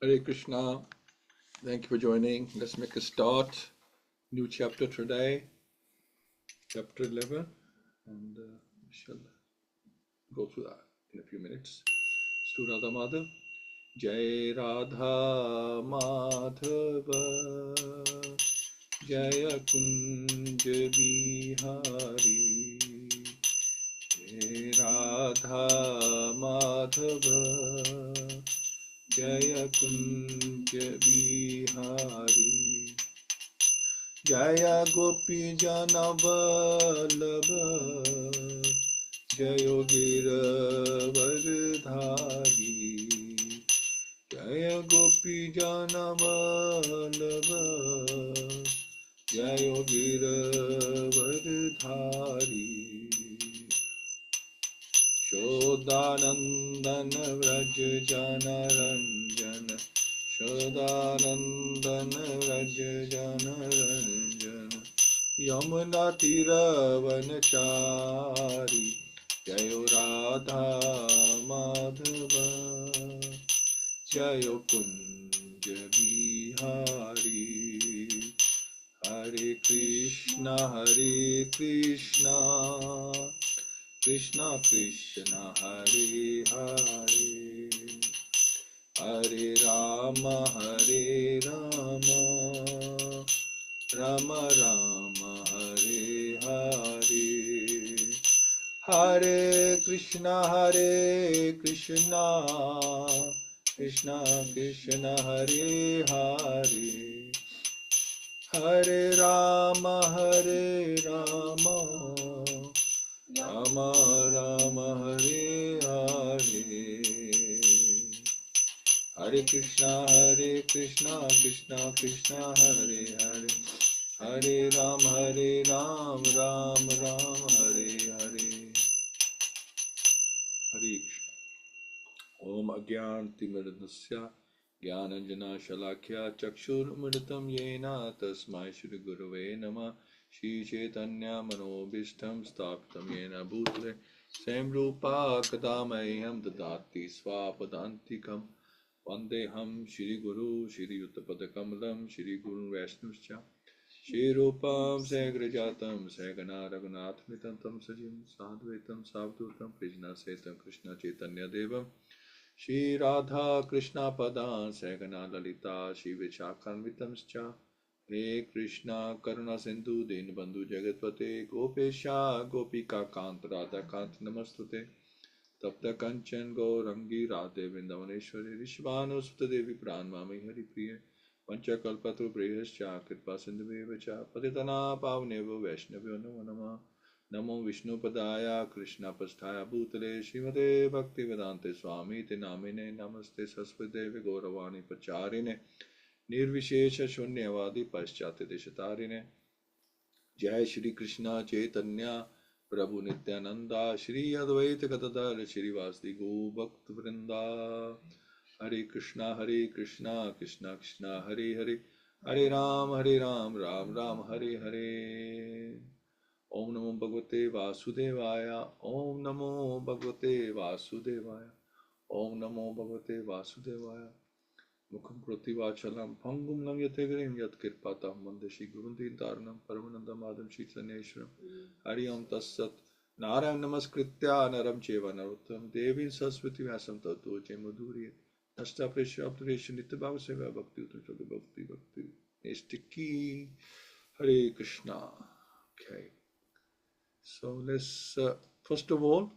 Hare Krishna. Thank you for joining. Let's make a start. New chapter today, chapter 11, and we shall go through that in a few minutes. Stu Radha Madhav. Jai Radha Madhava Jaya Kunj Bihari Jai Radha Madhava Jaya Kunj Bihari Jaya Gopi Jana Vallabha Jayo Giravardhari Jaya Gopi Jana Vallabha Jayo Giravardhari Shodanandana Vraj Jana Ranjana Shodanandana Vraj Jana Ranjana Yamuna Tiravanachari Jayo Radha Madhava Jayo Kunja Bihari Hare Krishna Krishna Krishna Hare Hare Hare Rama Rama Rama Hare Hare Hare Krishna Krishna Krishna Hare Hare Hare Rama Rama Rama Hare Hare Hare Krishna Krishna Krishna Hare Hare Hare Ram Ram Ram Hare Hare Hare Krishna Om Agyantimirandasya Jnananjana Shalakya Chakshurmritam Yena Tasmai Shri Gurave Namah Shri Chaitanya Manobishtam Sthapitam Yena Bhutale Swayam Rupa Kadamayam Dadati Swapadantikam Vandeham Shri Guru Shri Yuttapadakamalam Shri Guru Vaishnavascha Shri Rupam Sagrajatam Sagana Raghunathmitantam Sajim Sadhvetam Savdutam Krishna Setam Krishna Chaitanya Devam Shri Radha Krishna Padan Sagana Lalita Shri Vichakhanvitamscha He Krishna Karuna Sindhu Dinbandhu Jagatpate Gopesha Gopika Kant Radha Kant Namastute Tapta Kanchan Gaurangi Radhe Vrindavaneshwari Rishvanu Sutta Devi Pran Mami Hari Priya Pancha Kalpatru Priyascha Kripa Sindhu Vevacha Patitana Pavnevo Vaishnavyo Namo Nama Namo Vishnu Padaya Krishna Pasthaya Bhutale Śrīmade Bhaktivedanta Swami Te Namine Namaste Saraswate Gauravani Pacharine Nirvishesha Shunyavadi Paschate Deshatarine Jai Shri Krishna Chaitanya Prabhu Nityananda Shri Advaita Gadadhar Shri Vasdi Go Bhakt Vrinda Hare Krishna Krishna Krishna Hare Hare Hare Ram Ram Ram Hare Hare Om Namo Bhagavate Vasudevaya Om Namo Bhagavate Vasudevaya Om Namo Bhagavate Vasudevaya Mukham Kroti Vachalam Pangum Langyate Grim Yat Kirpatam Mandashi Gurunti Dharanam Paramananda Madam Shitsaneshwaram Hari Om Tassat Narayam Namaskritya Naram Cheva Narottam Devi Saraswati Vyasam Tato Madhurya Nasta Presha Aptaresha Nitya Bhagavad-Sevayā Bhakti Uttam Shakti Bhakti Nestiki Hare Krishna. Okay, so let's first of all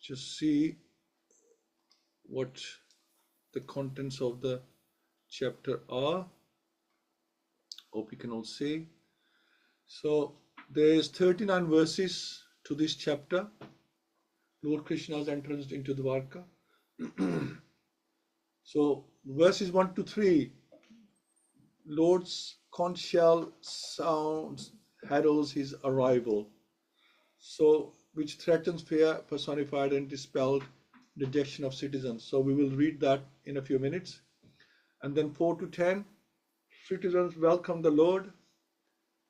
just see what the contents of the chapter are. Hope you can all see. So there's 39 verses to this chapter. Lord Krishna's entrance into Dwarka. So verses 1 to 3, Lord's conch shell sounds heralds his arrival, so which threatens fear personified and dispelled dejection of citizens. So we will read that in a few minutes. And then 4 to 10, citizens welcome the Lord.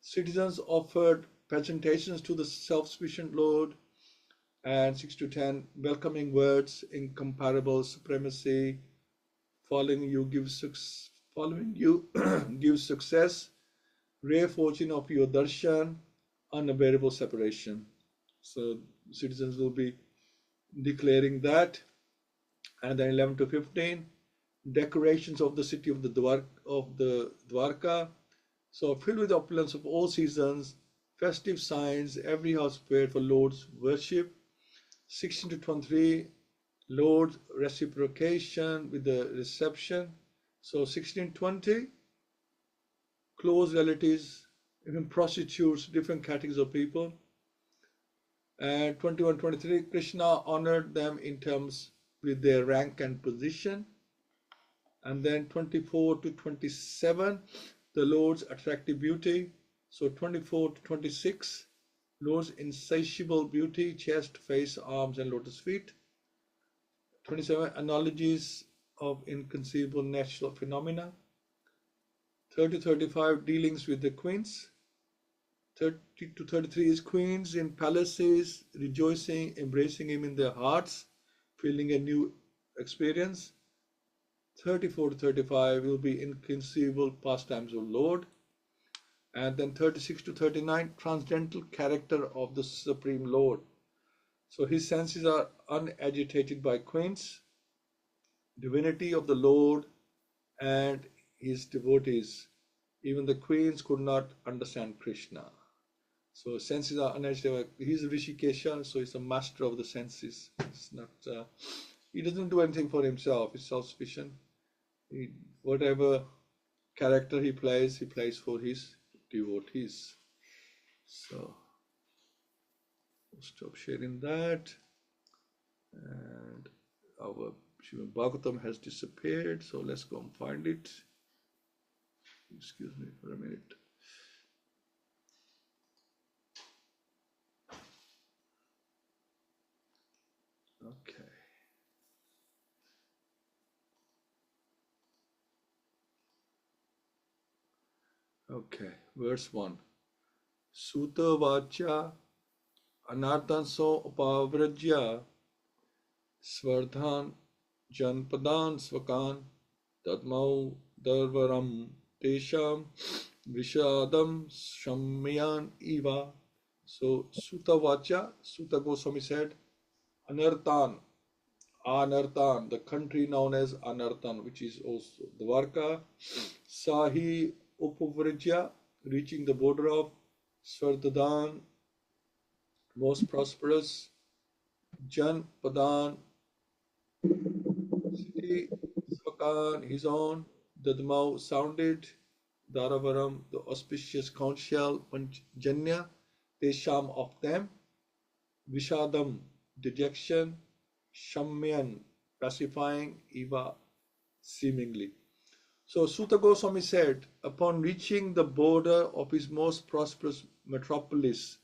Citizens offered presentations to the self-sufficient Lord. And 6 to 10, welcoming words, incomparable supremacy, Following you gives success, rare fortune of your darshan, unbearable separation. So citizens will be declaring that. And then 11 to 15, decorations of the city of the Dwarka. So filled with opulence of all seasons, festive signs, every house prepared for Lord's worship. 16 to 23, Lord's reciprocation with the reception. So 16-20, close relatives, even prostitutes, different categories of people. And 21-23, Krishna honored them in terms with their rank and position. And then 24 to 27, the Lord's attractive beauty. So 24 to 26, Lord's insatiable beauty, chest, face, arms, and lotus feet. 27, analogies of inconceivable natural phenomena. 30 to 35, dealings with the queens. 30 to 33 is queens in palaces, rejoicing, embracing him in their hearts, feeling a new experience. 34 to 35 will be inconceivable pastimes of Lord. And then 36 to 39, transcendental character of the Supreme Lord. So his senses are unagitated by queens, divinity of the Lord and his devotees. Even the queens could not understand Krishna. So senses are unagitated. He's Rishikesha, so he's a master of the senses. It's not. He doesn't do anything for himself. He's self-sufficient. Whatever character he plays for his devotees. So we'll stop sharing that. And our Śrīmad-Bhāgavatam has disappeared, so let's go and find it. Excuse me for a minute. Okay. Okay, verse 1. Sutta vacha anartanso upavrajya svardhan janpadan svakan tadmau darvaram tesham vishadam shamyan iva. So Sutta vacha, Sutta Goswami said, Anartan, the country known as Anartan, which is also Dwarka, Sahi Upavrajya, reaching the border of Svardhan, most prosperous, Jan Padan, city, Svakan, his own, Dadmau sounded, Daravaram, the auspicious counsel, Janya, Tesham of them, Vishadam, dejection, Shamyan, pacifying, Eva, seemingly. So Sutta Goswami said, upon reaching the border of his most prosperous metropolis,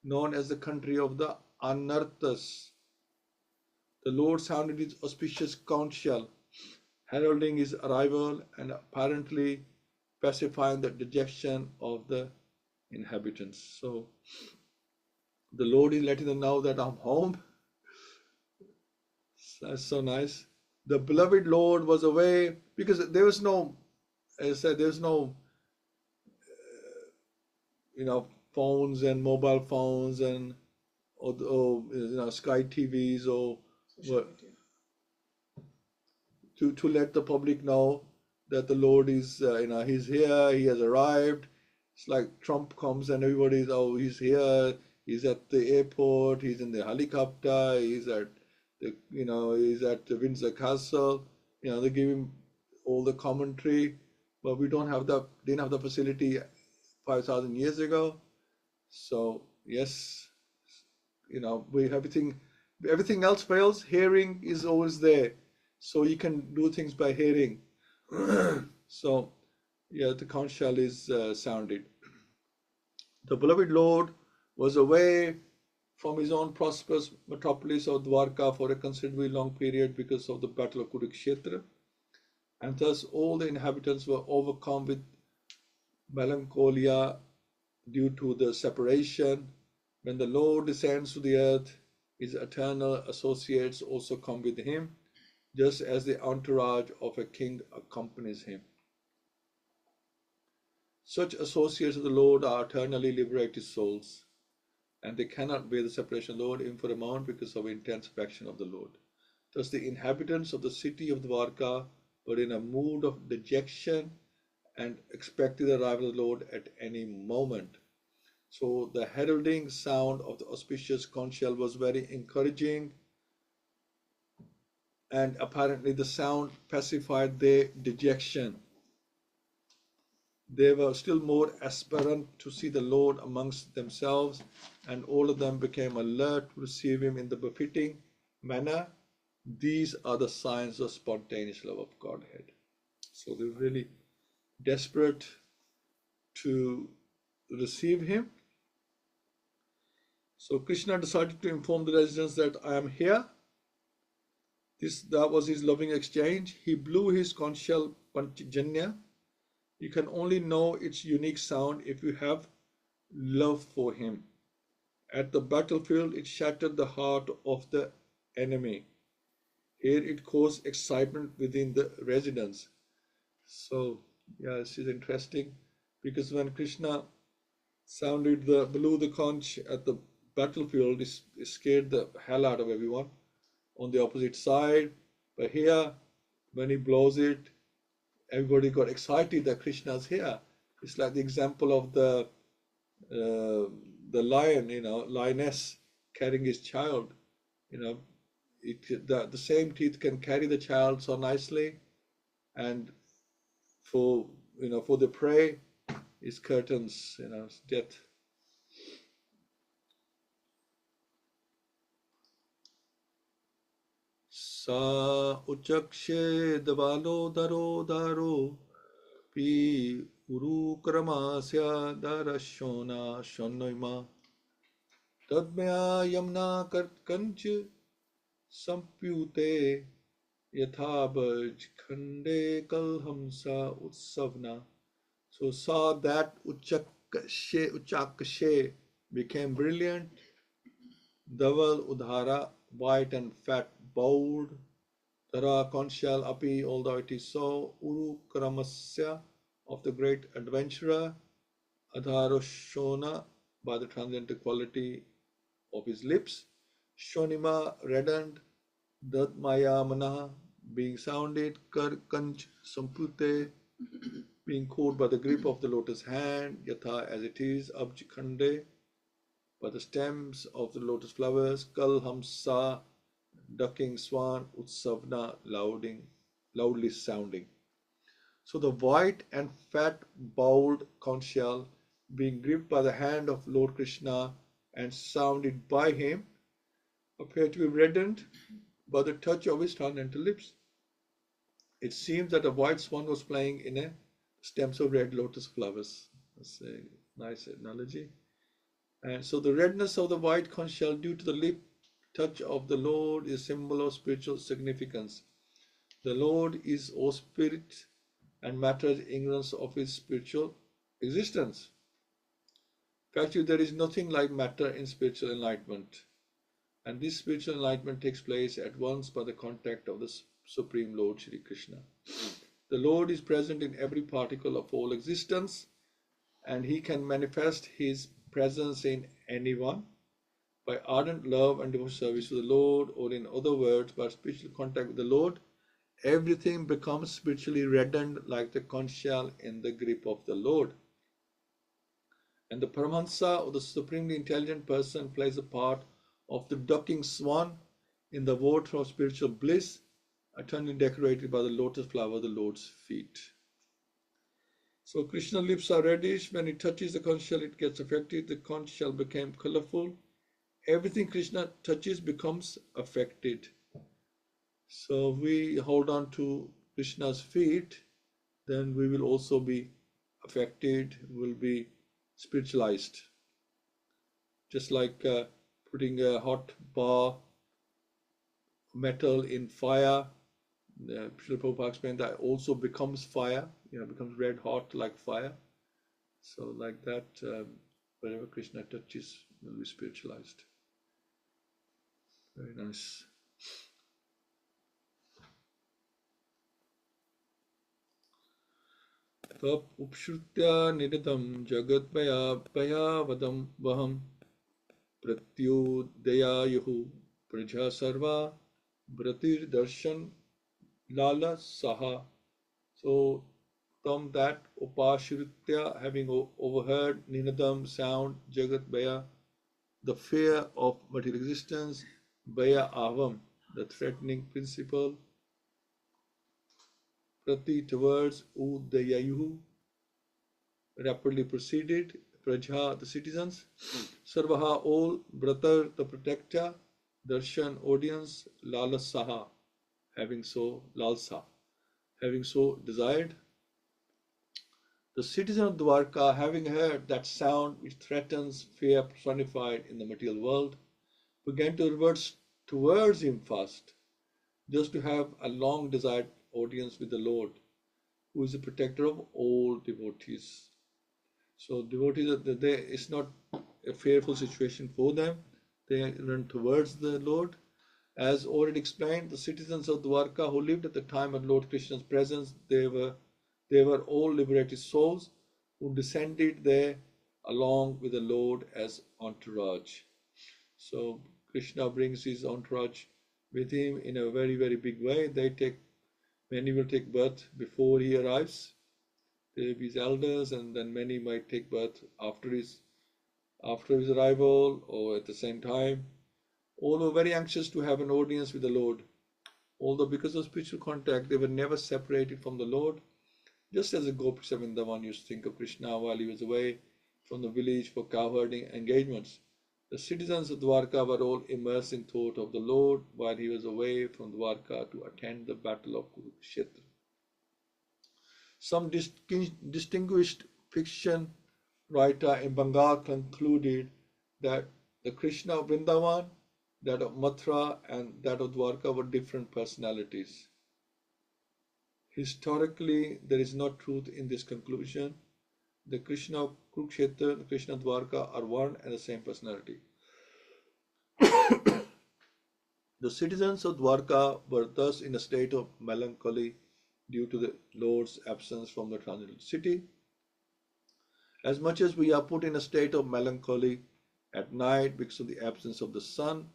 known as the country of the Anarthas, the Lord sounded his auspicious counsel, heralding his arrival and apparently pacifying the dejection of the inhabitants. So the Lord is letting them know that I'm home. That's so nice. The beloved Lord was away because there was no, as I said, there's no, phones and mobile phones and or Sky TVs or what, to let the public know that the Lord is, he's here, he has arrived. It's like Trump comes and everybody's, oh, he's here, he's at the airport, he's in the helicopter, he's at he's at the Windsor Castle. They give him all the commentary, but we didn't have the facility 5,000 years ago. So yes, we everything else fails. Hearing is always there, so you can do things by hearing. So yeah, the counsel is sounded. The beloved Lord was away from his own prosperous metropolis of Dwarka for a considerably long period because of the battle of Kurukshetra, and thus all the inhabitants were overcome with melancholia due to the separation. When the Lord descends to the earth, his eternal associates also come with him, just as the entourage of a king accompanies him. Such associates of the Lord are eternally liberated souls, and they cannot bear the separation of the Lord even for a moment because of intense affection of the Lord. Thus the inhabitants of the city of Dwarka were in a mood of dejection and expected the arrival of the Lord at any moment. So the heralding sound of the auspicious conch shell was very encouraging, and apparently the sound pacified their dejection. They were still more aspirant to see the Lord amongst themselves, and all of them became alert to receive him in the befitting manner. These are the signs of spontaneous love of Godhead. So they were really desperate to receive him. So Krishna decided to inform the residents that I am here. That was his loving exchange. He blew his conch shell Panchajanya. You can only know its unique sound if you have love for him. At the battlefield, it shattered the heart of the enemy. Here it caused excitement within the residents. So, yeah, this is interesting because when Krishna blew the conch at the battlefield, it scared the hell out of everyone on the opposite side. But here, when he blows it, everybody got excited that Krishna's here. It's like the example of the lion, lioness carrying his child. The same teeth can carry the child so nicely, and for the prey, is curtains, it's death. Sa uchakshe davalo daro daro pi uru kramasya darashona shonoima tadmaya yamna karkanch sampyute yathabaj khande kalhamsa utsavna. So saw that uchakshe became brilliant, Daval udhara, white and fat, bowled, Tara conch shell api, although it is so, Uru Karamasya, of the great adventurer, Adharoshona, by the transcendental quality of his lips, Shonima, reddened, Datmaya Manaha, being sounded, Kar Kanch Sampute, being caught by the grip of the lotus hand, Yatha as it is, Abj Khande, by the stems of the lotus flowers, Kal Hamsa, ducking swan, Utsavna, loudly sounding. So the white and fat bowled conch shell, being gripped by the hand of Lord Krishna and sounded by him, appeared to be reddened by the touch of his transcendental lips. It seems that a white swan was playing in a stems of red lotus flowers. That's a nice analogy. And so the redness of the white conch shell due to the lip touch of the Lord is a symbol of spiritual significance. The Lord is, O spirit, and matter is ignorance of his spiritual existence. Actually, there is nothing like matter in spiritual enlightenment. And this spiritual enlightenment takes place at once by the contact of the Supreme Lord Shri Krishna. The Lord is present in every particle of all existence, and he can manifest his presence in anyone by ardent love and devotional service to the Lord, or in other words, by spiritual contact with the Lord. Everything becomes spiritually reddened like the conch shell in the grip of the Lord. And the Paramahansa, or the supremely intelligent person, plays the part of the ducking swan in the water of spiritual bliss, eternally decorated by the lotus flower of the Lord's feet. So Krishna's lips are reddish. When he touches the conch shell, it gets affected. The conch shell became colorful. Everything Krishna touches becomes affected. So we hold on to Krishna's feet, then we will also be affected, will be spiritualized. Just like putting a hot bar metal in fire, Srila Prabhupada explained that also becomes fire, becomes red hot like fire. So like that, wherever Krishna touches will be spiritualized. Very nice. Tap upshrutya nidam jagat paya vadam vaham pratyudayayuhu praja sarva bratir darshan lala saha. So from that upashritya, having overheard ninadam sound jagat bhaya, the fear of material existence, bhaya avam, the threatening principle, prati towards udayayuhu, rapidly proceeded, praja, the citizens, sarvaha, all, bratar, the protector, darshan, audience, lalasaha, having so, lalsa, having so desired. The citizen of Dwarka, having heard that sound which threatens fear personified in the material world, began to revert towards him first, just to have a long desired audience with the Lord, who is the protector of all devotees. So devotees, it's not a fearful situation for them. They run towards the Lord. As already explained, the citizens of Dwarka who lived at the time of Lord Krishna's presence, they were all liberated souls who descended there along with the Lord as entourage. So Krishna brings his entourage with him in a very, very big way. Many will take birth before he arrives. They will be his elders, and then many might take birth after his arrival or at the same time. All were very anxious to have an audience with the Lord. Although because of spiritual contact, they were never separated from the Lord. Just as the Gopis of Vrindavan used to think of Krishna while he was away from the village for cowherding engagements, the citizens of Dwarka were all immersed in thought of the Lord while he was away from Dwarka to attend the battle of Kurukshetra. Some distinguished fiction writer in Bengal concluded that the Krishna of Vrindavan, that of Mathura, and that of Dwarka were different personalities. Historically, there is no truth in this conclusion. The Krishna of Kurukshetra, the Krishna of Dwarka are one and the same personality. The citizens of Dwarka were thus in a state of melancholy due to the Lord's absence from the transcendental city. As much as we are put in a state of melancholy at night because of the absence of the sun,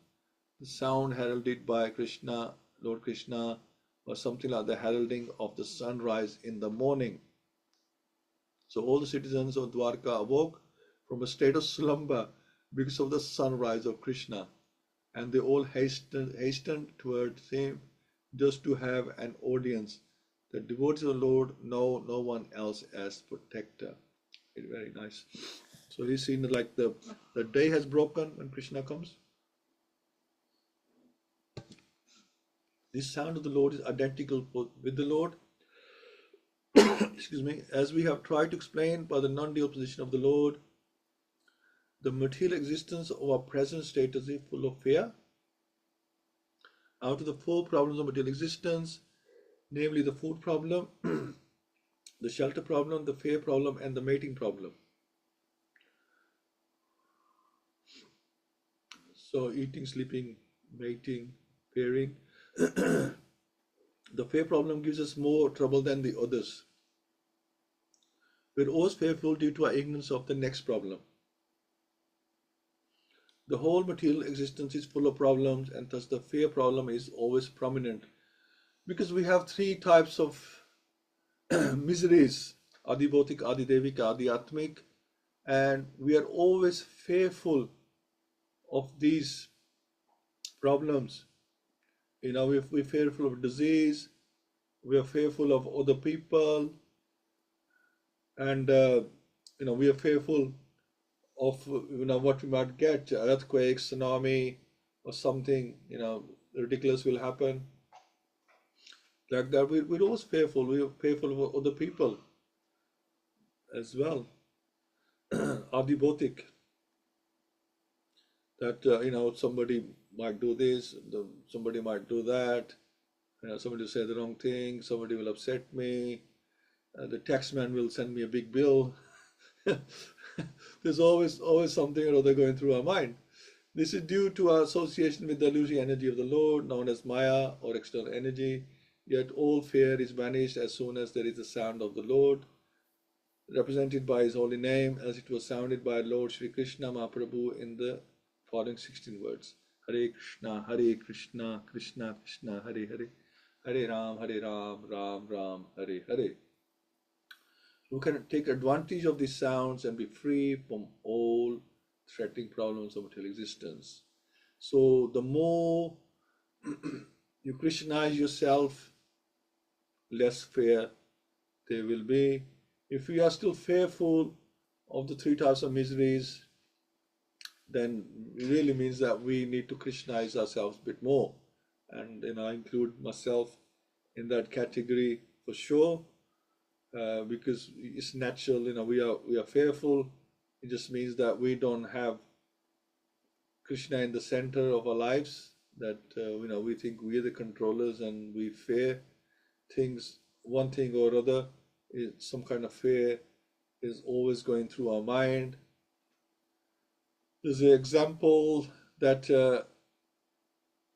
the sound heralded by Krishna, Lord Krishna, was something like the heralding of the sunrise in the morning. So all the citizens of Dwarka awoke from a state of slumber because of the sunrise of Krishna, and they all hastened towards him just to have an audience. The devotees of the Lord know no one else as protector. Very nice. So he's seen like the day has broken when Krishna comes. This sound of the Lord is identical with the Lord. Excuse me. As we have tried to explain by the non-dual position of the Lord, the material existence of our present status is full of fear. Out of the four problems of material existence, namely the food problem, the shelter problem, the fear problem, and the mating problem. So eating, sleeping, mating, pairing. The fear problem gives us more trouble than the others. We're always fearful due to our ignorance of the next problem. The whole material existence is full of problems, and thus the fear problem is always prominent. Because we have three types of miseries, Adibhotik, Adidevik, Adiatmik, and we are always fearful of these problems. We're fearful of disease, we are fearful of other people, and we are fearful of what we might get, earthquake, tsunami, or something ridiculous will happen. Like that, we're always fearful. We're fearful of other people as well. Adibhotik, that somebody might do this, somebody might do that, somebody will say the wrong thing, somebody will upset me, the taxman will send me a big bill. There's always something or other going through our mind. This is due to our association with the illusory energy of the Lord, known as Maya or external energy. Yet all fear is banished as soon as there is the sound of the Lord. represented by his holy name as it was sounded by Lord Shri Krishna Mahaprabhu in the following 16 words. Hare Krishna, Krishna Krishna, Hare Hare, Hare Ram, Ram Ram, Hare Hare. You can take advantage of these sounds and be free from all threatening problems of material existence. So the more you Krishnize yourself, less fear there will be. If we are still fearful of the three types of miseries, then it really means that we need to Krishnize ourselves a bit more. And I include myself in that category for sure, because it's natural. We are fearful. It just means that we don't have Krishna in the center of our lives. That we think we are the controllers, and we fear things. One thing or other, is some kind of fear is always going through our mind. There's an example that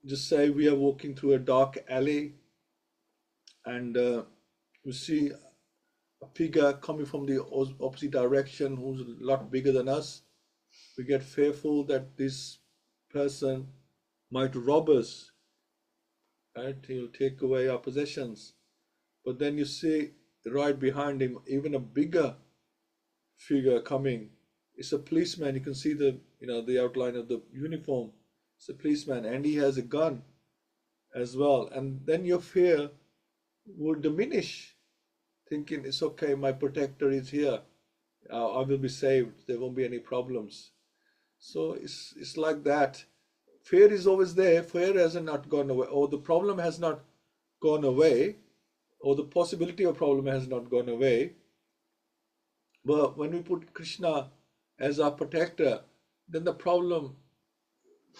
just say we are walking through a dark alley, and we see a figure coming from the opposite direction who's a lot bigger than us. We get fearful that this person might rob us, right? He'll take away our possessions. But then you see right behind him even a bigger figure coming. It's a policeman. You can see the outline of the uniform. It's a policeman, and he has a gun as well. And then your fear will diminish, thinking it's okay, my protector is here. I will be saved. There won't be any problems. So it's like that. Fear is always there. Fear has not gone away, or the problem has not gone away, or the possibility of problem has not gone away. But when we put Krishna as our protector, then the problem,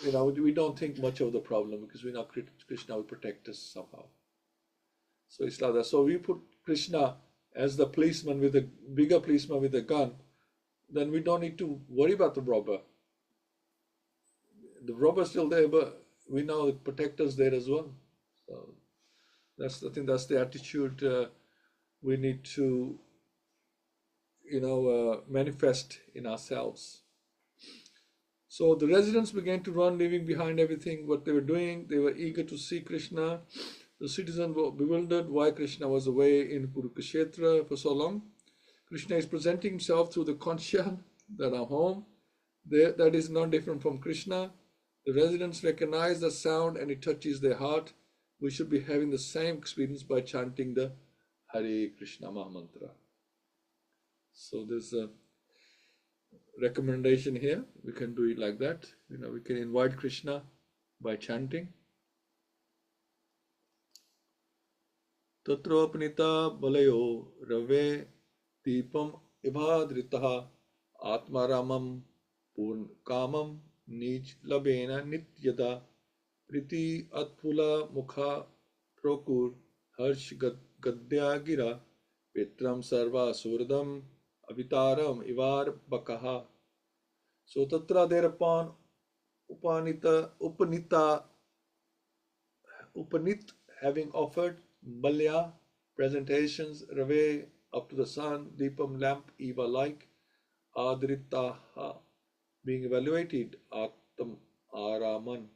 we don't think much of the problem, because we know Krishna will protect us somehow. So it's like that. So we put Krishna as the policeman, with a bigger policeman with a gun, then we don't need to worry about the robber. The robber is still there, but we know the protector's there as well. So that's the attitude we need to manifest in ourselves. So the residents began to run, leaving behind everything what they were doing. They were eager to see Krishna. The citizens were bewildered why Krishna was away in Kurukshetra for so long. Krishna is presenting himself through the conscience that are home. That is not different from Krishna. The residents recognize the sound and it touches their heart. We should be having the same experience by chanting the Hare Krishna Mahamantra. So there's a recommendation here. We can do it like that. We can invite Krishna by chanting. Tatropanita balayo rave deepam ibhadritaha atmaramam purn kamam nij labena nityada priti atpula mukha prokur harsh gadya gira petram sarva surdam avitaram ivar bakaha. So tatra thereupon Upanit having offered Balya presentations, Rave up to the sun, Deepam lamp Eva like, Adritaha being evaluated, Atam Aramam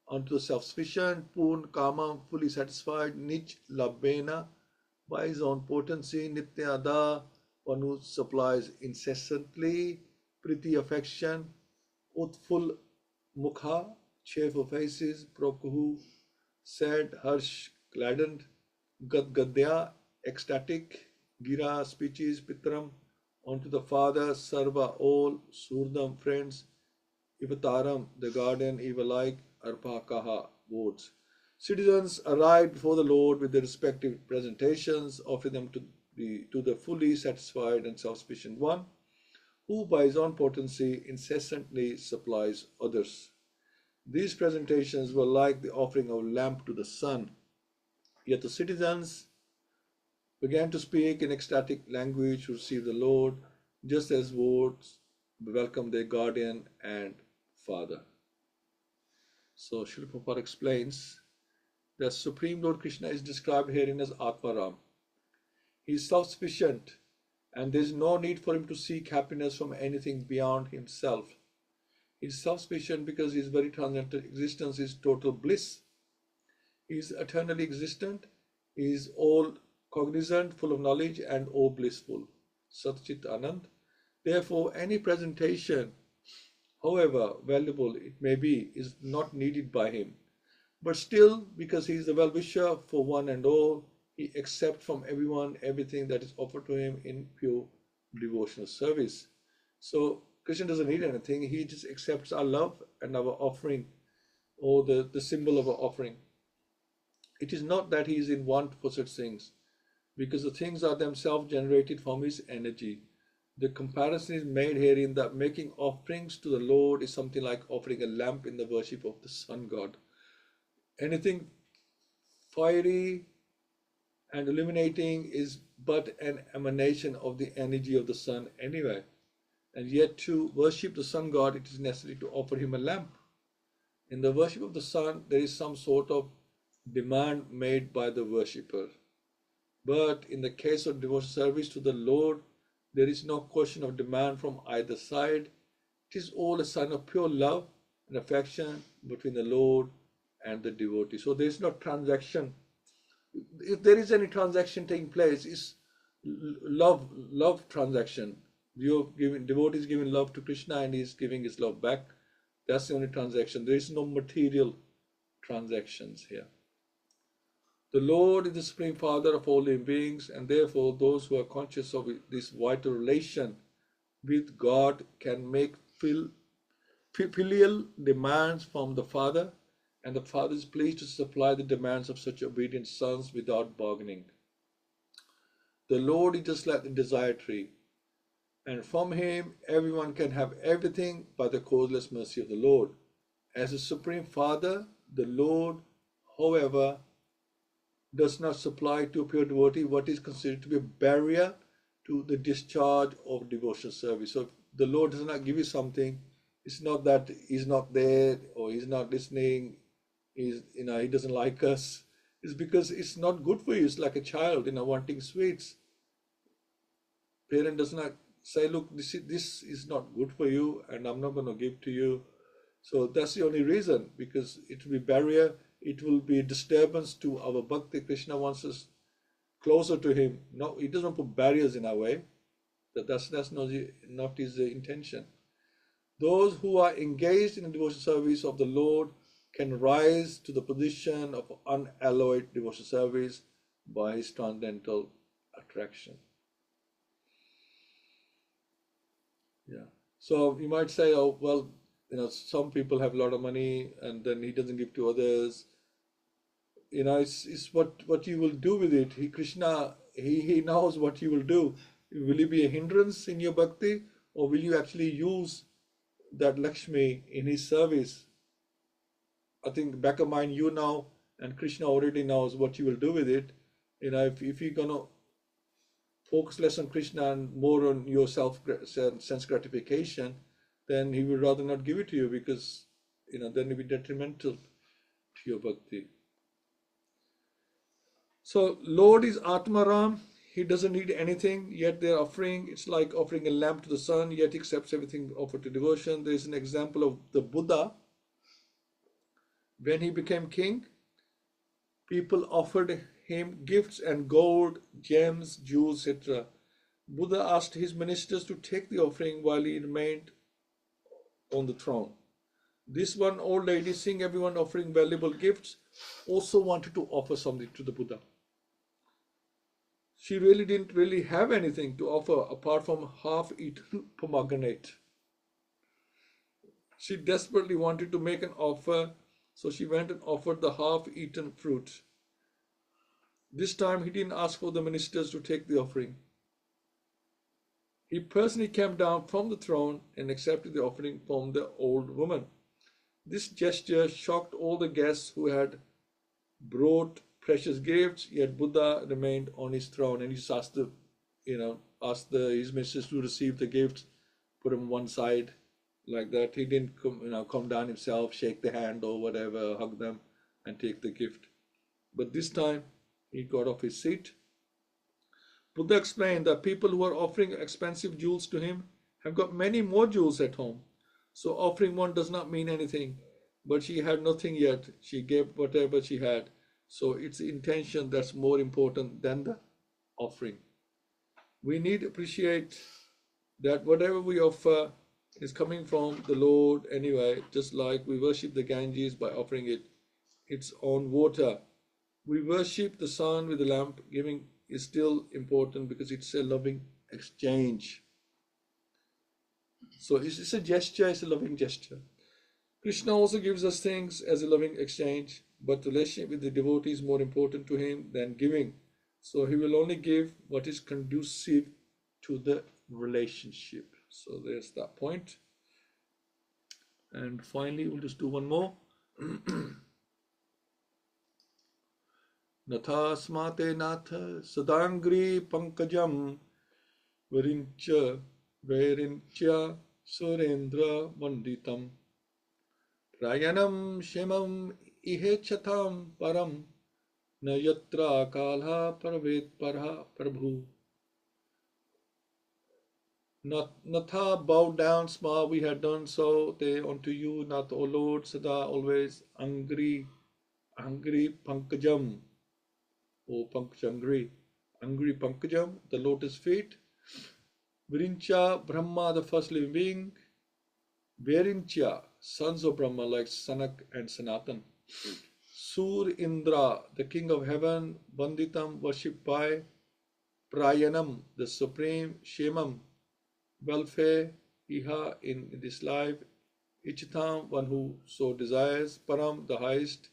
unto the self-sufficient, Purn Kamam fully satisfied, Nich Labena by his own potency, Nityada one who supplies incessantly, Priti affection, Utful Mukha cheerful faces, Prokuhu sad, Harsh gladdened, Gadgadya ecstatic, Gira speeches, Pitram unto the father, Sarva all, Surdam friends, Ivataram the garden, Evilike, Arpakaha boards. Citizens arrived before the Lord with their respective presentations, offering them to the fully satisfied and self-sufficient one, who by his own potency incessantly supplies others. These presentations were like the offering of a lamp to the sun. Yet the citizens began to speak in ecstatic language to receive the Lord, just as wards welcome their guardian and father. So Srila Prabhupada explains that Supreme Lord Krishna is described herein as Atmaram. He is self-sufficient, and there is no need for him to seek happiness from anything beyond himself. He is self-sufficient because his very transcendental existence is total bliss. He is eternally existent. He is all cognizant, full of knowledge, and all blissful. Satchit Anand. Therefore, any presentation, however valuable it may be, is not needed by him. But still, because he is the well-wisher for one and all, he accepts from everyone everything that is offered to him in pure devotional service. So Krishna doesn't need anything. He just accepts our love and our offering, or the symbol of our offering. It is not that he is in want for such things, because the things are themselves generated from his energy. The comparison is made herein that making offerings to the Lord is something like offering a lamp in the worship of the sun god. Anything fiery and illuminating is but an emanation of the energy of the sun anyway. And yet to worship the sun god, it is necessary to offer him a lamp. In the worship of the sun, there is some sort of demand made by the worshipper. But in the case of devotional service to the Lord, there is no question of demand from either side. It is all a sign of pure love and affection between the Lord and the devotee. So there is no transaction. If there is any transaction taking place, it's love transaction. Devotee is giving love to Krishna and he is giving his love back. That's the only transaction. There is no material transactions here. The Lord is the Supreme Father of all living beings, and therefore those who are conscious of this vital relation with God can make filial demands from the Father, and the Father is pleased to supply the demands of such obedient sons without bargaining. The Lord is just like the desire tree, and from him everyone can have everything by the causeless mercy of the Lord. As the Supreme Father, the Lord, however, does not supply to a pure devotee what is considered to be a barrier to the discharge of devotional service. So if the Lord does not give you something, it's not that he's not there or he's not listening, he doesn't like us. It's because it's not good for you. It's like a child, wanting sweets. Parent does not say, look, this is not good for you and I'm not going to give to you. So that's the only reason, because it will be barrier. It will be a disturbance to our bhakti. Krishna wants us closer to him. No, he doesn't put barriers in our way. That's not his intention. Those who are engaged in the devotional service of the Lord can rise to the position of unalloyed devotional service by his transcendental attraction. Yeah. So you might say, oh, well, some people have a lot of money and then he doesn't give to others. It's what you will do with it. Krishna, he knows what you will do. Will it be a hindrance in your bhakti, or will you actually use that Lakshmi in his service? I think back of mind you know, and Krishna already knows what you will do with it. If you're gonna focus less on Krishna and more on your sense gratification, then he would rather not give it to you, because then it will be detrimental to your bhakti. So Lord is Atmaram. He doesn't need anything, yet they're offering. It's like offering a lamp to the sun, yet he accepts everything offered to devotion. There is an example of the Buddha. When he became king, people offered him gifts and gold, gems, jewels, etc. Buddha asked his ministers to take the offering while he remained on the throne. This one old lady, seeing everyone offering valuable gifts, also wanted to offer something to the Buddha. She didn't really have anything to offer apart from half-eaten pomegranate. She desperately wanted to make an offer, so she went and offered the half-eaten fruit. This time he didn't ask for the ministers to take the offering. He personally came down from the throne and accepted the offering from the old woman. This gesture shocked all the guests who had brought precious gifts, yet Buddha remained on his throne, and he just asked his ministers to receive the gifts, put them one side like that. He didn't come down himself, shake the hand or whatever, hug them and take the gift. But this time he got off his seat. Buddha explained that people who are offering expensive jewels to him have got many more jewels at home. So offering one does not mean anything. But she had nothing yet. She gave whatever she had. So it's the intention that's more important than the offering. We need to appreciate that whatever we offer is coming from the Lord anyway, just like we worship the Ganges by offering it its own water. We worship the sun with the lamp, giving is still important because it's a loving exchange. So it's a gesture, it's a loving gesture. Krishna also gives us things as a loving exchange, but relationship with the devotee is more important to him than giving. So he will only give what is conducive to the relationship. So there's that point. And finally, we'll just do one more. Natha smate natha sadangri pankajam varincha vairincha surendra vanditam prayanam shemam ihechatam param na yatra kalha parvet parha prabhu. Natha bowed down, smile, we had done so, they unto you, not, O Lord, Sada, always, Angri Pankajam, O Pankajangri, Angri Pankajam, the lotus feet, Virincha, Brahma, the first living being, Virincha, sons of Brahma, like Sanak and Sanatan, Sur Indra, the king of heaven, Vanditam, worshipped by, Prayanam, the supreme, Shemam, welfare, iha, in this life, ichitam, one who so desires, param, the highest,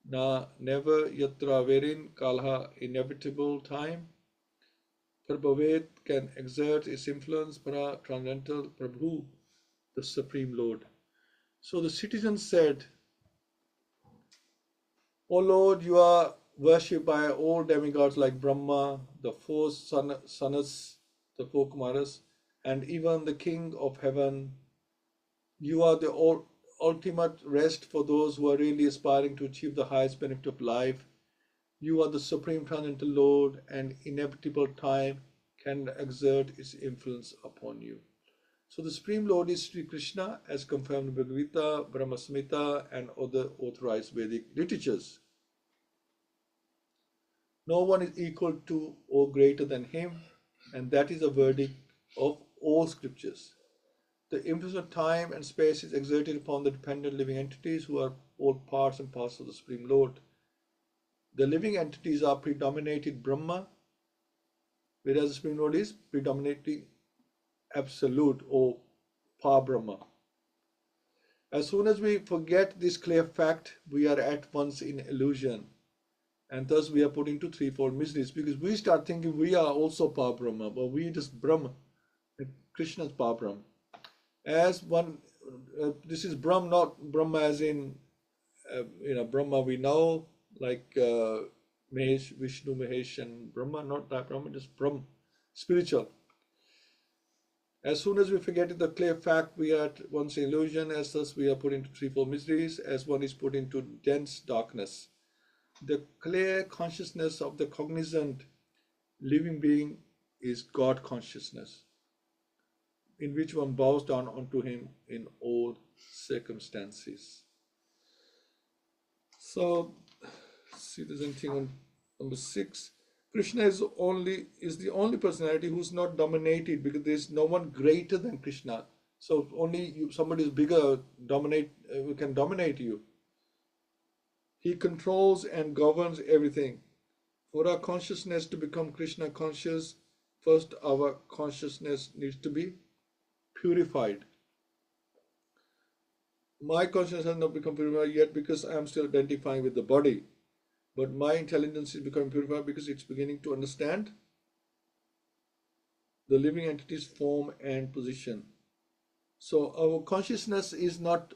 na, never, yatra, wherein, kalha, inevitable time, prabhavet, can exert its influence, para, transcendental, prabhu, the supreme Lord. So the citizens said, O Lord, you are worshipped by all demigods like Brahma, the four sons, the four Kumaras, and even the King of Heaven. You are the ultimate rest for those who are really aspiring to achieve the highest benefit of life. You are the Supreme Transcendental Lord, and inevitable time can exert its influence upon you. So the Supreme Lord is Sri Krishna, as confirmed in Bhagavad-Gita, Brahma Samhita, and other authorized Vedic literatures. No one is equal to or greater than him, and that is a verdict of all scriptures. The influence of time and space is exerted upon the dependent living entities who are all parts and parcels of the Supreme Lord. The living entities are predominated Brahma, whereas the Supreme Lord is predominating Absolute or Par Brahma. As soon as we forget this clear fact, we are at once in illusion, and thus we are put into threefold miseries, because we start thinking we are also Par Brahma, but we just Brahma. Krishna's Par Brahma. As one, this is Brahma, not Brahma as in, Brahma we know, like Mahesh, Vishnu, Mahesh, and Brahma, not that Brahma, just Brahma, spiritual. As soon as we forget the clear fact, we are at once illusion, as thus we are put into threefold miseries, as one is put into dense darkness. The clear consciousness of the cognizant living being is God consciousness, in which one bows down unto him in all circumstances. So, see if there's anything on number 6. Krishna is the only personality who's not dominated, because there's no one greater than Krishna. So only somebody is bigger who can dominate you. He controls and governs everything. For our consciousness to become Krishna conscious, first our consciousness needs to be purified. My consciousness has not become purified yet because I am still identifying with the body. But my intelligence is becoming purified because it's beginning to understand the living entity's form and position. So our consciousness is not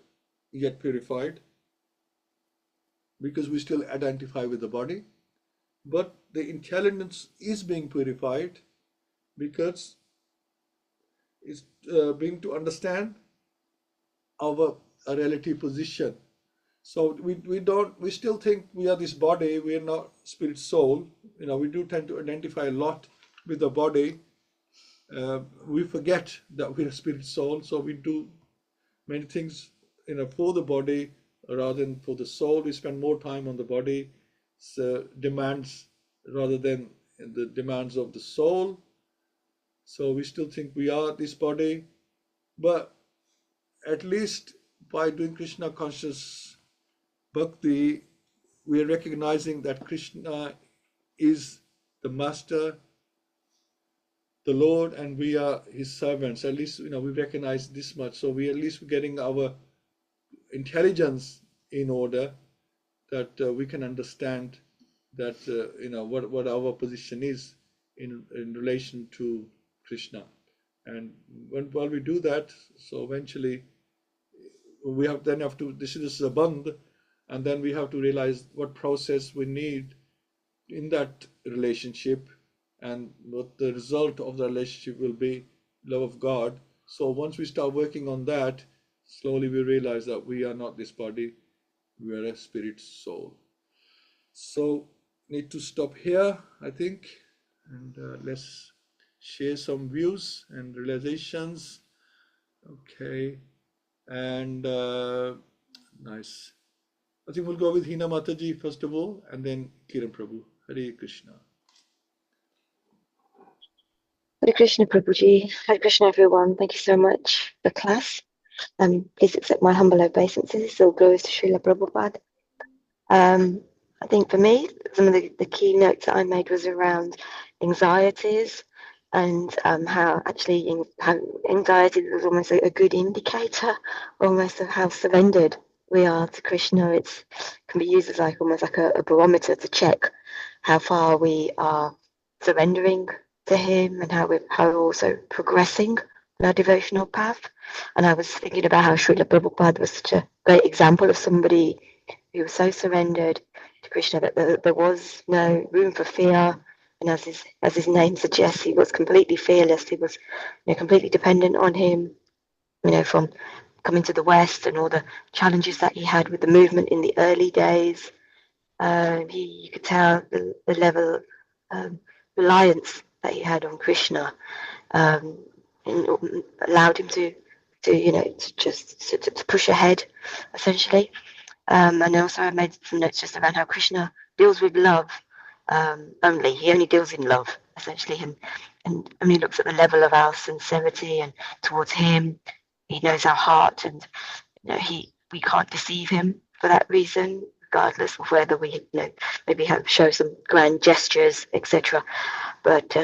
yet purified because we still identify with the body. But the intelligence is being purified because it's being to understand our relative position. So we still think we are this body, we are not spirit soul. We do tend to identify a lot with the body. We forget that we are spirit soul, so we do many things, for the body rather than for the soul. We spend more time on the body, demands rather than the demands of the soul. So we still think we are this body, but at least by doing Krishna conscious bhakti, we are recognizing that Krishna is the master, the Lord, and we are his servants. At least we recognize this much. So we at least getting our intelligence in order, that we can understand that what our position is in relation to Krishna. And while we do that, so eventually we have to, this is a band, and then we have to realize what process we need in that relationship, and what the result of the relationship will be, love of God. So once we start working on that, slowly we realize that we are not this body, we are a spirit soul. So need to stop here, I think, and let's share some views and realizations. Okay, and nice. I think we'll go with Hina Mataji first of all, and then Kiran Prabhu. Hare Krishna. Hare Krishna, Prabhuji. Hare Krishna, everyone. Thank you so much for class. Please accept my humble obeisances. All glories to Srila Prabhupada. I think for me, some of the key notes that I made was around anxieties, and how anxiety is almost a good indicator, almost of how surrendered we are to Krishna. It can be used as almost like a barometer to check how far we are surrendering to him, and how we're also progressing on our devotional path. And I was thinking about how Srila Prabhupada was such a great example of somebody who was so surrendered to Krishna that there was no room for fear. And as his name suggests, he was completely fearless. He was completely dependent on him, from coming to the West and all the challenges that he had with the movement in the early days. You could tell the level of reliance that he had on Krishna, and allowed him to push ahead, essentially. And also I made some notes just around how Krishna deals with love only. He only deals in love, essentially, and only looks at the level of our sincerity and towards him. He knows our heart, and we can't deceive him for that reason, regardless of whether we maybe show some grand gestures, etc. But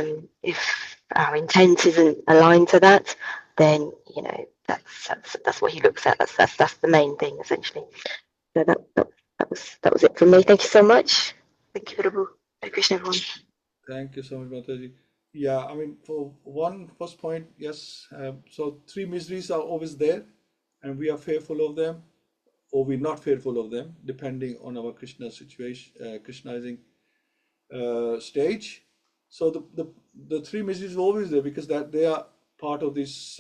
if our intent isn't aligned to that, then that's what he looks at. That's the main thing, essentially. So that was it from me. Thank you so much. Thank you, Prabhu. Hare Krishna, everyone. Thank you so much, Mataji. Yeah, I mean, for first point, yes. So three miseries are always there, and we are fearful of them, or we're not fearful of them, depending on our Krishna situation, Krishnizing stage. So the three miseries are always there, because that they are part of this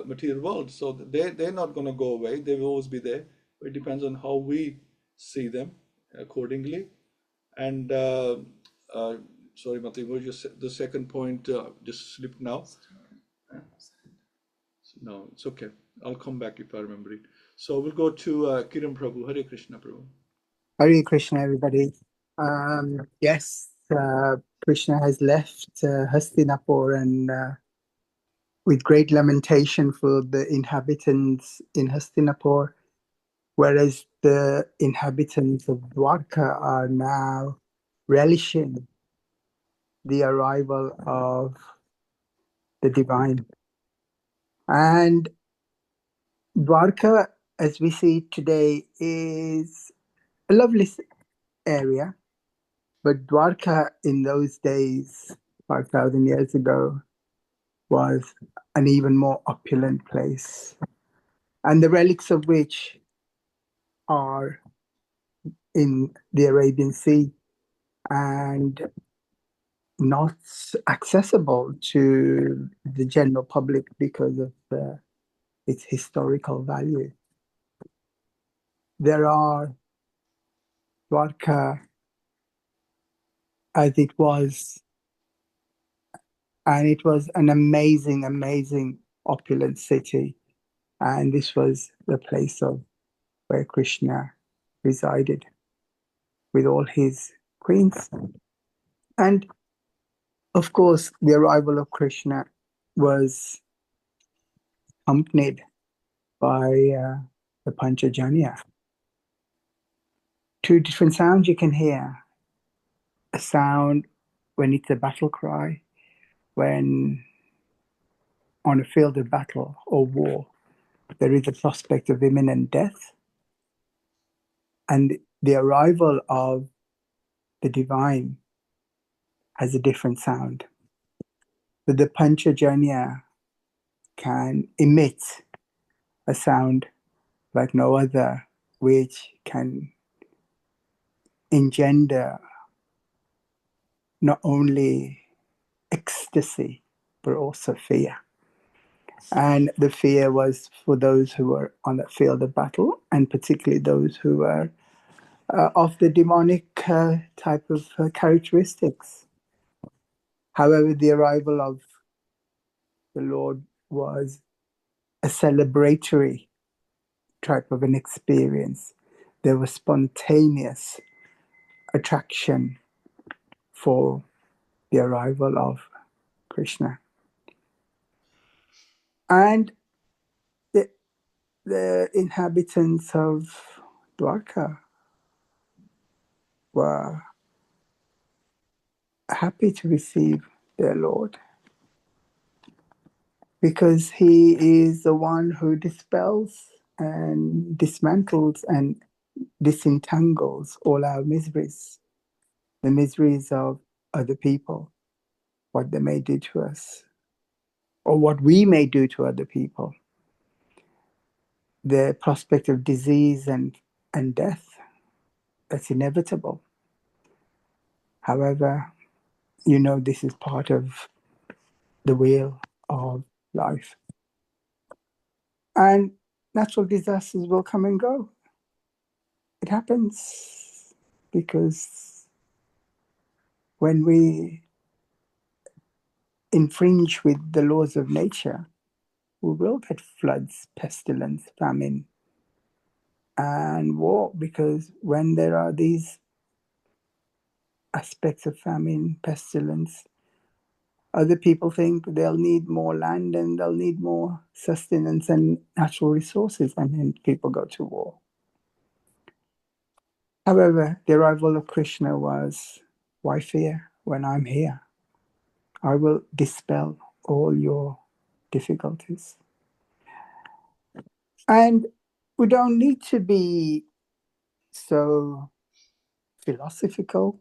material world. So they're not going to go away. They will always be there. It depends on how we see them accordingly. And sorry, Mati, what just the second point just slipped now. No, it's okay. I'll come back if I remember it. So we'll go to Kiran Prabhu. Hare Krishna, Prabhu. Hare Krishna, everybody. Yes, Krishna has left Hastinapur, and with great lamentation for the inhabitants in Hastinapur, whereas the inhabitants of Dwarka are now relishing the arrival of the divine. And Dwarka, as we see today, is a lovely area, but Dwarka in those days, 5,000 years ago, was an even more opulent place, and the relics of which are in the Arabian Sea and not accessible to the general public because of its historical value. There are Dwarka as it was, and it was an amazing, amazing, opulent city. And this was the place of where Krishna resided with all his queens. And of course, the arrival of Krishna was accompanied by the Panchajanya. Two different sounds you can hear. A sound when it's a battle cry, when on a field of battle or war, there is a prospect of imminent death. And the arrival of the divine has a different sound. But the Panchajanya can emit a sound like no other, which can engender not only ecstasy, but also fear. And the fear was for those who were on that field of battle, and particularly those who were of the demonic type of characteristics. However, the arrival of the Lord was a celebratory type of an experience. There was spontaneous attraction for the arrival of Krishna. And the inhabitants of Dwarka were happy to receive their Lord, because he is the one who dispels and dismantles and disentangles all our miseries, the miseries of other people, what they may do to us, or what we may do to other people, the prospect of disease and death that's inevitable. However, this is part of the wheel of life. And natural disasters will come and go. It happens because when we infringe with the laws of nature, we will get floods, pestilence, famine, and war, because when there are these aspects of famine, pestilence, other people think they'll need more land and they'll need more sustenance and natural resources, and then people go to war. However, the arrival of Krishna was, why fear when I'm here? I will dispel all your difficulties. And we don't need to be so philosophical,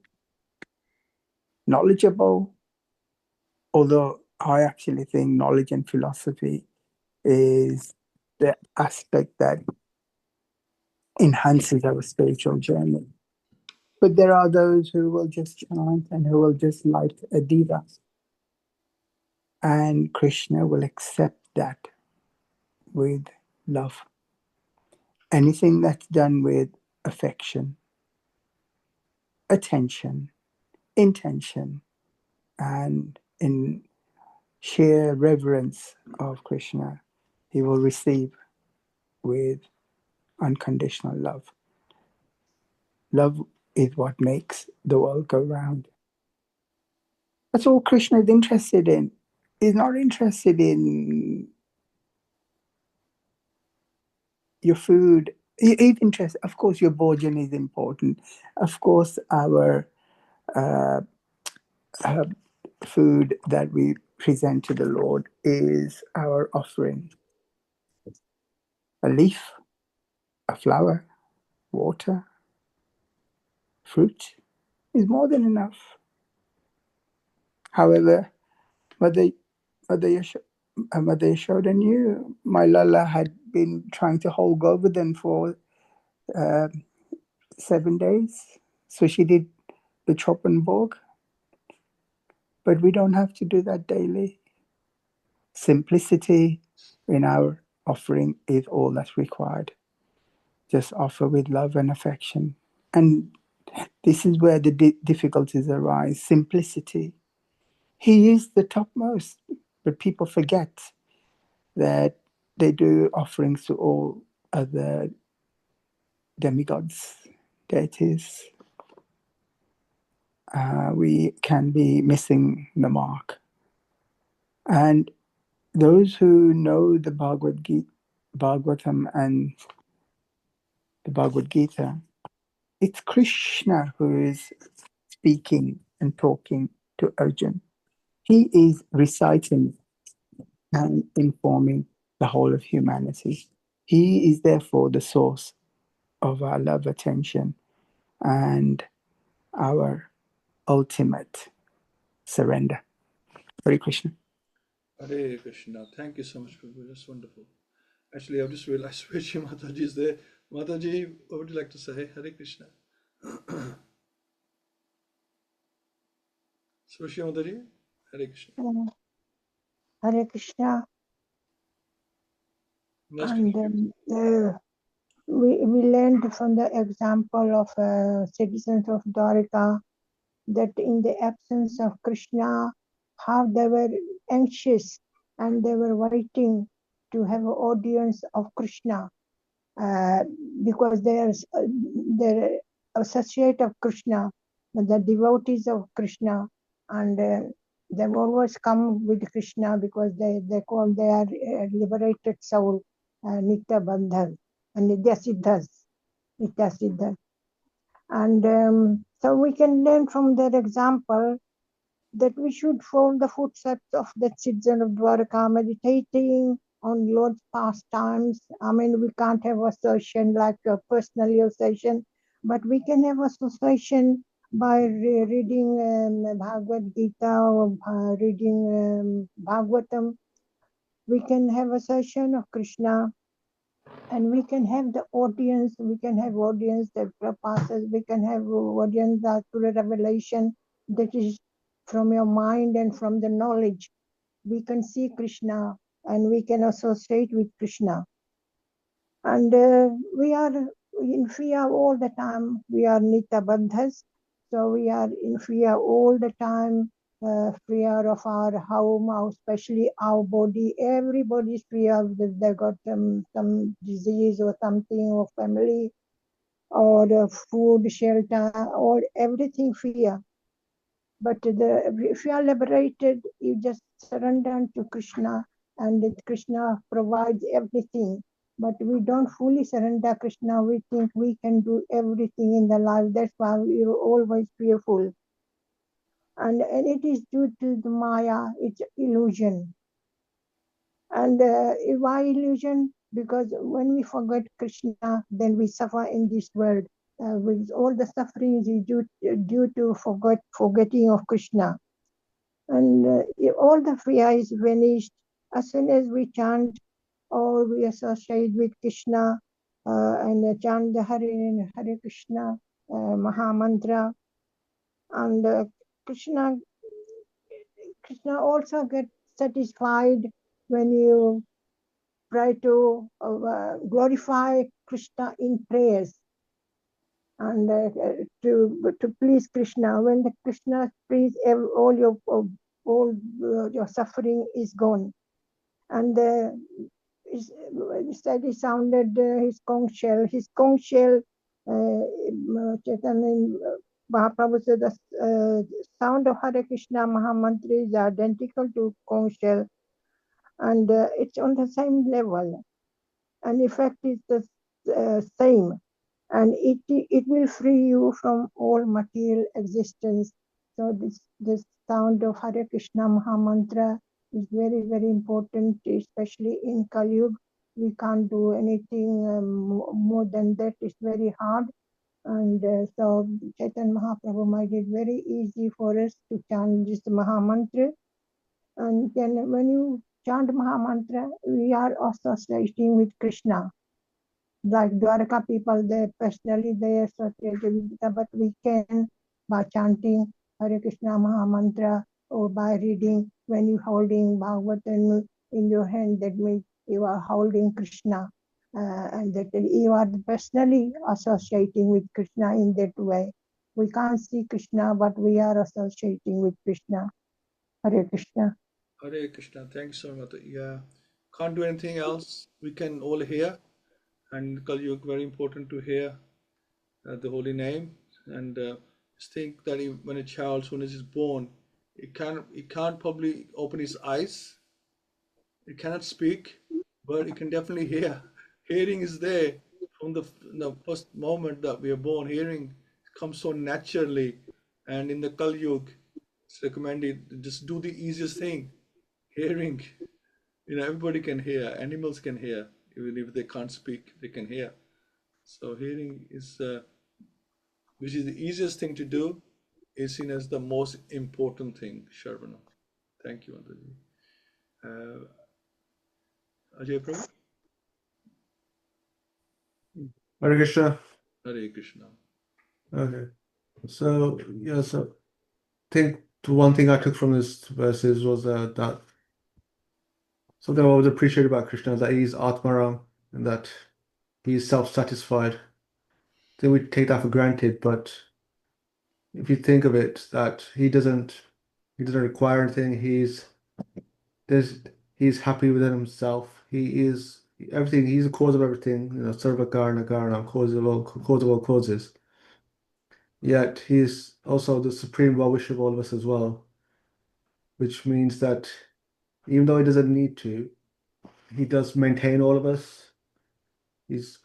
knowledgeable, although I actually think knowledge and philosophy is the aspect that enhances our spiritual journey. But there are those who will just chant and who will just light a diva. And Krishna will accept that with love. Anything that's done with affection, attention, intention, and in sheer reverence of Krishna, he will receive with unconditional love. Love is what makes the world go round. That's all Krishna is interested in. He's not interested in your food. He's interested, of course, your bhojan is important. Of course, our food that we present to the Lord is our offering. A leaf, a flower, water, fruit is more than enough. However, Mother Yashoda knew my Lala had been trying to hold Govardhan for 7 days. So she did the chop and bog. But we don't have to do that daily. Simplicity in our offering is all that's required. Just offer with love and affection. And This is where the difficulties arise. Simplicity. He is the topmost, but people forget that they do offerings to all other demigods, deities. We can be missing the mark. And those who know the Bhagavatam and the Bhagavad-Gita, it's Krishna who is speaking and talking to Arjuna. He is reciting and informing the whole of humanity. He is therefore the source of our love, attention, and our ultimate surrender. Hare Krishna. Hare Krishna. Thank you so much, Prabhu. That's wonderful. Actually, I've just realized Swami Mataji is there. Mataji, what would you like to say? Hare Krishna. Swami Mataji, Hare Krishna. Hare Krishna. Nice And we learned from the example of citizens of Dwarka that in the absence of Krishna, how they were anxious and they were waiting to have an audience of Krishna because they're associate of Krishna, the devotees of Krishna, and they've always come with Krishna because they call their liberated soul Nitya Bandhas and Nitya Siddhas. And so we can learn from their example that we should follow the footsteps of the citizen of Dwarka, meditating on Lord's pastimes. I mean, we can't have association like a personal association, but we can have association by reading Bhagavad-Gita or reading Bhagavatam. We can have association of Krishna, and we can have the audience. We can have audience that passes. We can have audience that through revelation that is from your mind and from the knowledge. We can see Krishna and we can associate with Krishna. And we are in fear all the time. We are Nitya Bandhas. So we are in fear all the time. Fear of our home, especially our body. Everybody's fear that they got some disease or something, or family, or food, shelter, or everything fear. But if you are liberated, you just surrender to Krishna, and Krishna provides everything. But we don't fully surrender Krishna. We think we can do everything in the life. That's why we are always fearful. And it is due to the Maya, it's illusion. And why illusion? Because when we forget Krishna, then we suffer in this world. With all the suffering is due to forgetting of Krishna. And all the fear is vanished as soon as we chant or we associate with Krishna and chant the Hare Krishna Maha Mantra. And Krishna also gets satisfied when you try to glorify Krishna in prayers and to please Krishna. When the Krishna please, all your suffering is gone. And he sounded his conch shell. His conch shell, Chaitanya Mahaprabhu said, the sound of Hare Krishna Maha Mantra is identical to conch shell, and it's on the same level, and effect is the same, and it will free you from all material existence. So this sound of Hare Krishna Maha Mantra is very, very important, especially in Kali Yuga. We can't do anything more than that. It's very hard. And so Chaitanya Mahaprabhu made it very easy for us to chant this Maha Mantra. And then when you chant Maha Mantra, we are associating with Krishna. Like Dwarka people, they associate with Gita, but we can by chanting Hare Krishna Maha Mantra or by reading. When you holding Bhagavatam in your hand, that means you are holding Krishna. And that you are personally associating with Krishna in that way. We can't see Krishna, but we are associating with Krishna. Hare Krishna. Hare Krishna. Thanks so much. Yeah. Can't do anything else. We can all hear. And Kali Yuga, very important to hear the holy name. And just think that when a child, soon as he's born, he can't probably open his eyes. He cannot speak, but he can definitely hear. Hearing is there from the first moment that we are born. Hearing comes so naturally. And in the Kali Yuga, it's recommended just do the easiest thing. Hearing, everybody can hear. Animals can hear, even if they can't speak, they can hear. So hearing is, which is the easiest thing to do, is seen as the most important thing. Sharvana. Thank you, Antaji. Ajay Prabhu. Hare Krishna. Hare Krishna. Okay. So, yeah, so I think the one thing I took from this verses was that something I always appreciate about Krishna is that he's Atmaram and that he's self-satisfied. I think we take that for granted, but if you think of it, that he doesn't require anything. He's happy within himself. He is everything. He's the cause of everything. Sarva Karana Karanam, cause of all causes. Yet he's also the supreme well-wisher of all of us as well, which means that even though he doesn't need to, he does maintain all of us. He's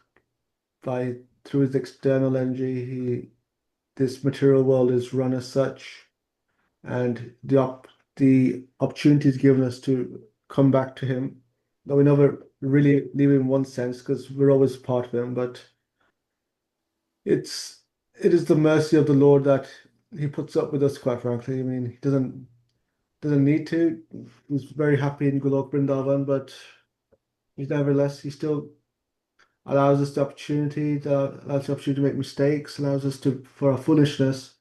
through his external energy, this material world is run as such, and the opportunity is given us to come back to him. Though we never really leave him in one sense because we're always part of him, but it is the mercy of the Lord that he puts up with us, quite frankly. I mean, he doesn't need to. He's very happy in Golok Vrindavan, but he still allows us the opportunity to make mistakes, allows us for our foolishness.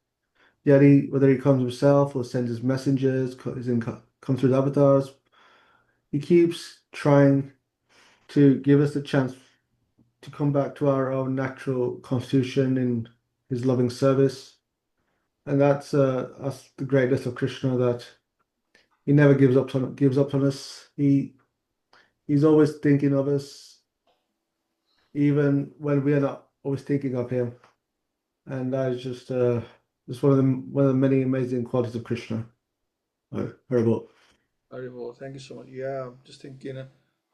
Yet whether he comes himself or sends his messengers, comes through his avatars, he keeps trying to give us the chance to come back to our own natural constitution in his loving service. And that's the greatness of Krishna, that he never gives up on us. He's always thinking of us, even when we are not always thinking of him. And that is just one of the many amazing qualities of Krishna. Haribol. Haribol, thank you so much. Yeah, I'm just thinking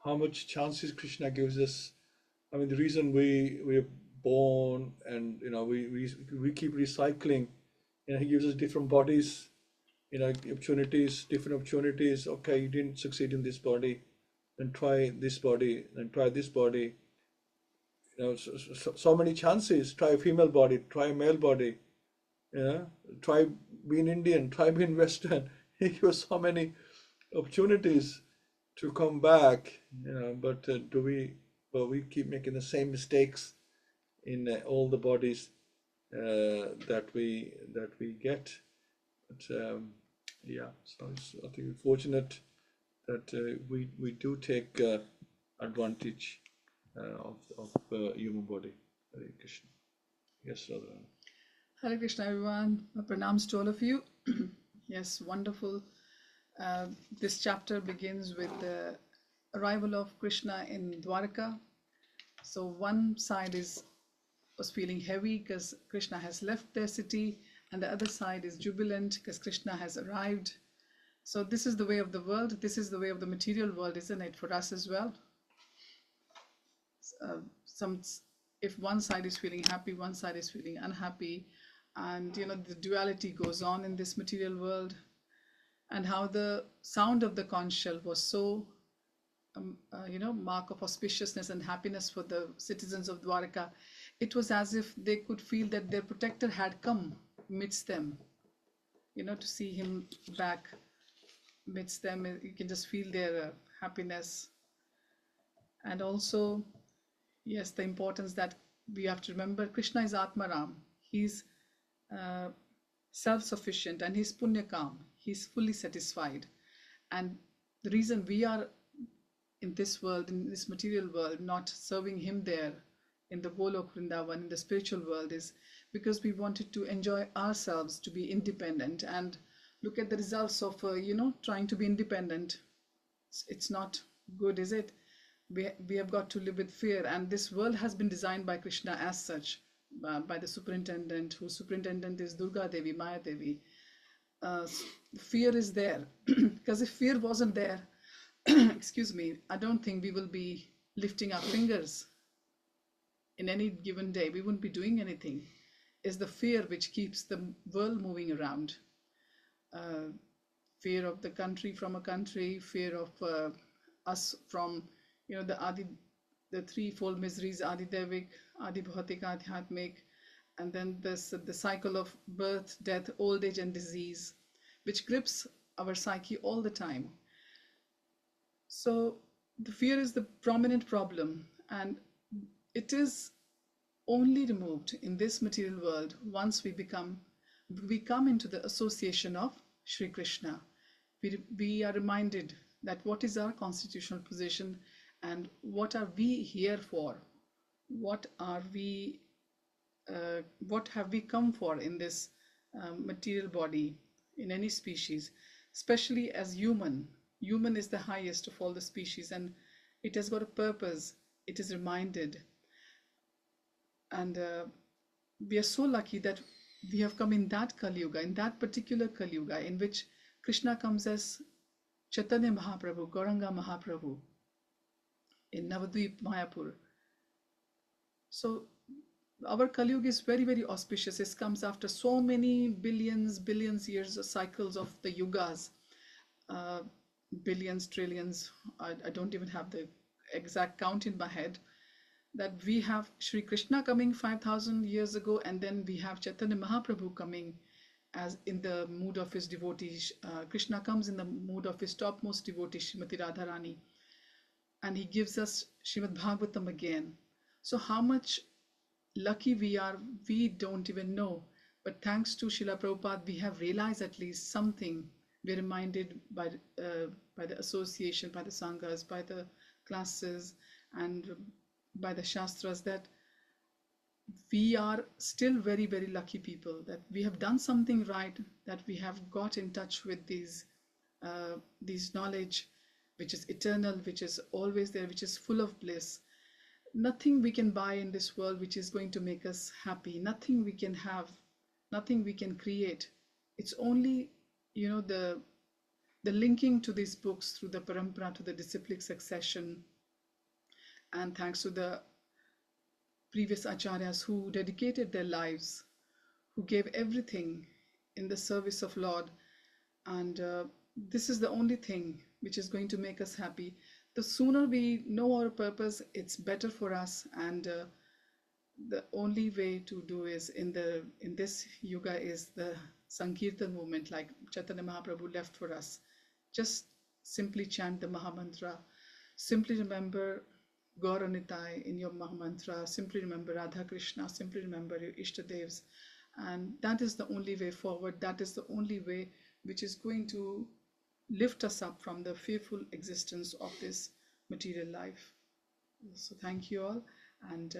how much chances Krishna gives us. I mean, the reason we're born and we keep recycling. He gives us different bodies, different opportunities. Okay, you didn't succeed in this body, then try this body, then try this body. So many chances. Try a female body, try a male body. Try being Indian, try being Western. He gives us so many opportunities to come back. But we keep making the same mistakes in all the bodies that we get. But yeah, so I think we're fortunate that we do take advantage of human body. Hare Krishna. Yes, Radharani. Hare Krishna, everyone. Pranams to all of you. Yes, wonderful. This chapter begins with the arrival of Krishna in Dwarka. So one side was feeling heavy because Krishna has left their city, and the other side is jubilant because Krishna has arrived. So this is the way of the world. This is the way of the material world, isn't it, for us as well? If one side is feeling happy, one side is feeling unhappy, and the duality goes on in this material world. And how the sound of the conch shell was so mark of auspiciousness and happiness for the citizens of Dwarka. It was as if they could feel that their protector had come amidst them, to see him back amidst them. You can just feel their happiness. And also, yes, the importance that we have to remember, Krishna is Atmaram. He's self-sufficient and he's Punyakam. He's fully satisfied. And the reason we are in this world, in this material world, not serving him there in the Golok Vrindavan, in the spiritual world, is because we wanted to enjoy ourselves, to be independent. And look at the results of, trying to be independent. It's not good, is it? We have got to live with fear. And this world has been designed by Krishna as such, by the superintendent, whose superintendent is Durga Devi, Maya Devi. Fear is there. Because if fear wasn't there, excuse me, I don't think we will be lifting our fingers in any given day. We wouldn't be doing anything. It's the fear which keeps the world moving around. Fear of the country from a country, fear of us from, the threefold miseries, Adi Devik, Adi Bhautik, Adhyatmik, and then the cycle of birth, death, old age, and disease, which grips our psyche all the time. So the fear is the prominent problem, and it is only removed in this material world once we come into the association of Sri Krishna. We are reminded that what is our constitutional position and what are we here for? What have we come for in this material body, in any species, especially as human. Human is the highest of all the species, and it has got a purpose. It is reminded. And we are so lucky that we have come in that Kali Yuga, in that particular Kali Yuga, in which Krishna comes as Chaitanya Mahaprabhu, Gauranga Mahaprabhu, in Navadvip, Mayapur. So our Kali Yuga is very, very auspicious. It comes after so many billions years of cycles of the yugas, billions, trillions. I don't even have the exact count in my head. That we have Sri Krishna coming 5,000 years ago, and then we have Chaitanya Mahaprabhu coming as in the mood of his devotees. Krishna comes in the mood of his topmost devotee, Srimati Radharani, and he gives us Śrīmad-Bhāgavatam again. So how much lucky we are, we don't even know. But thanks to Srila Prabhupada, we have realized at least something. We're reminded by the association, by the sanghas, by the classes, and by the shastras, that we are still very, very lucky people, that we have done something right, that we have got in touch with these knowledge, which is eternal, which is always there, which is full of bliss. Nothing we can buy in this world which is going to make us happy. Nothing we can have, nothing we can create. It's only, the linking to these books through the parampara, to the disciplic succession, and thanks to the previous acharyas who dedicated their lives, who gave everything in the service of Lord. And this is the only thing which is going to make us happy. The sooner we know our purpose, it's better for us. And the only way to do is in this yuga is the Sankirtan movement, like Chaitanya Mahaprabhu left for us. Just simply chant the Mahamantra. Simply remember Gauranitai in your Mahamantra. Simply remember Radha Krishna. Simply remember your Ishtadevs. And that is the only way forward. That is the only way which is going to lift us up from the fearful existence of this material life. So thank you all, and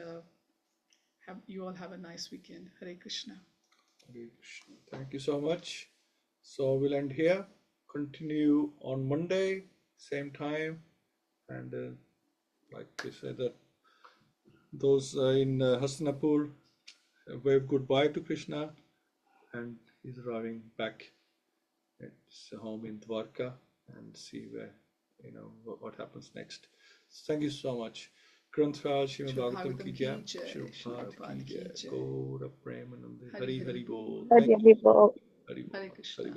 you all have a nice weekend. Hare Krishna. Hare Krishna. Thank you so much. So we'll end here. Continue on Monday, same time. And like we said, that those in Hastinapur, wave goodbye to Krishna, and he's arriving back at his home in Dwarka, and see where, what happens next. Thank you so much. Granthal Śrīmad-Bhāgavatam ki jai, Srila Prabhupada ki jai, Gaura Premanande, Hari Hari Bol. Hare Hari Bol. Hare Krishna. Hari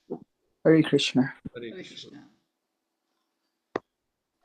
Bol. Hare Krishna. Hare Krishna. Hare Krishna.